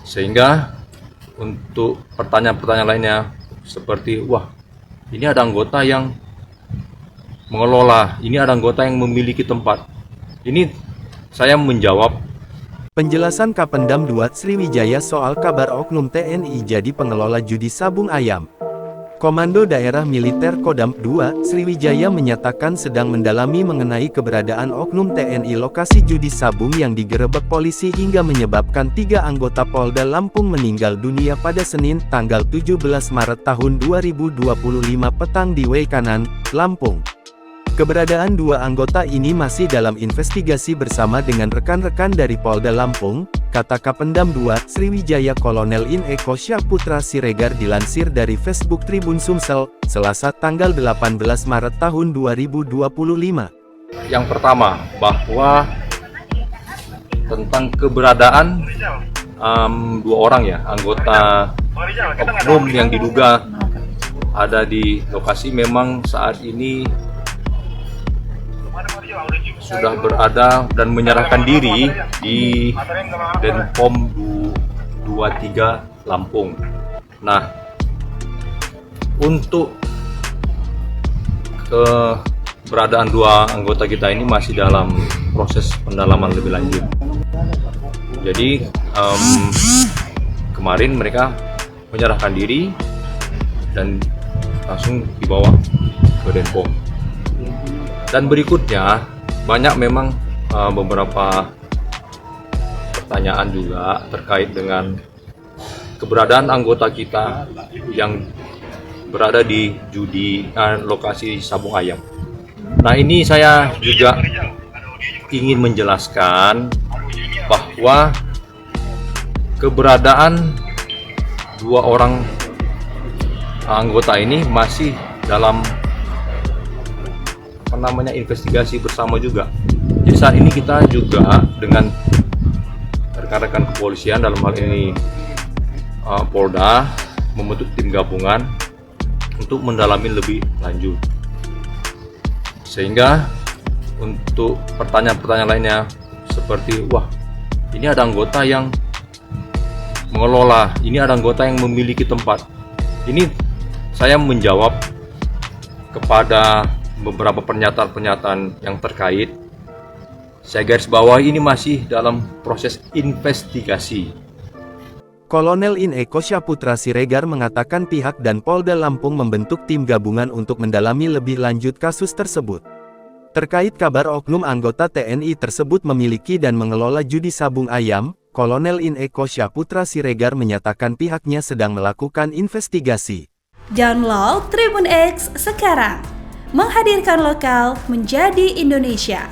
Sehingga untuk pertanyaan-pertanyaan lainnya seperti, wah ini ada anggota yang mengelola, ini ada anggota yang memiliki tempat. Ini saya menjawab. Penjelasan Kapendam 2 Sriwijaya soal kabar oknum TNI jadi pengelola judi sabung ayam. Komando Daerah Militer Kodam 2 Sriwijaya menyatakan sedang mendalami mengenai keberadaan oknum TNI lokasi judi sabung yang digerebek polisi hingga menyebabkan 3 anggota Polda Lampung meninggal dunia pada Senin, tanggal 17 Maret tahun 2025 petang di Wekanan, Lampung. Keberadaan 2 anggota ini masih dalam investigasi bersama dengan rekan-rekan dari Polda Lampung, kata Kapendam 2 Sriwijaya Kolonel In Eko Syahputra Siregar dilansir dari Facebook Tribun Sumsel, Selasa tanggal 18 Maret tahun 2025. Yang pertama, bahwa tentang keberadaan 2 orang ya, anggota oknum yang diduga ada di lokasi memang saat ini sudah berada dan menyerahkan diri di Denpom 23 Lampung. Nah, untuk keberadaan 2 anggota kita ini masih dalam proses pendalaman lebih lanjut. Jadi kemarin mereka menyerahkan diri dan langsung dibawa ke Denpom. Dan berikutnya banyak memang beberapa pertanyaan juga terkait dengan keberadaan anggota kita yang berada di judi lokasi sabung ayam. Nah, ini saya juga ingin menjelaskan bahwa keberadaan 2 orang anggota ini masih dalam investigasi bersama juga. Jadi saat ini kita juga dengan rekan-rekan kepolisian, dalam hal ini Polda, membentuk tim gabungan untuk mendalami lebih lanjut. Sehingga untuk pertanyaan-pertanyaan lainnya seperti, wah ini ada anggota yang mengelola, ini ada anggota yang memiliki tempat. Ini saya menjawab kepada beberapa pernyataan-pernyataan yang terkait. Saya garis bawahi ini masih dalam proses investigasi. Kolonel In Eko Syahputra Siregar mengatakan pihak dan Polda Lampung membentuk tim gabungan untuk mendalami lebih lanjut kasus tersebut. Terkait kabar oknum anggota TNI tersebut memiliki dan mengelola judi sabung ayam, Kolonel In Eko Syahputra Siregar menyatakan pihaknya sedang melakukan investigasi. Download Tribun X sekarang. Menghadirkan lokal menjadi Indonesia.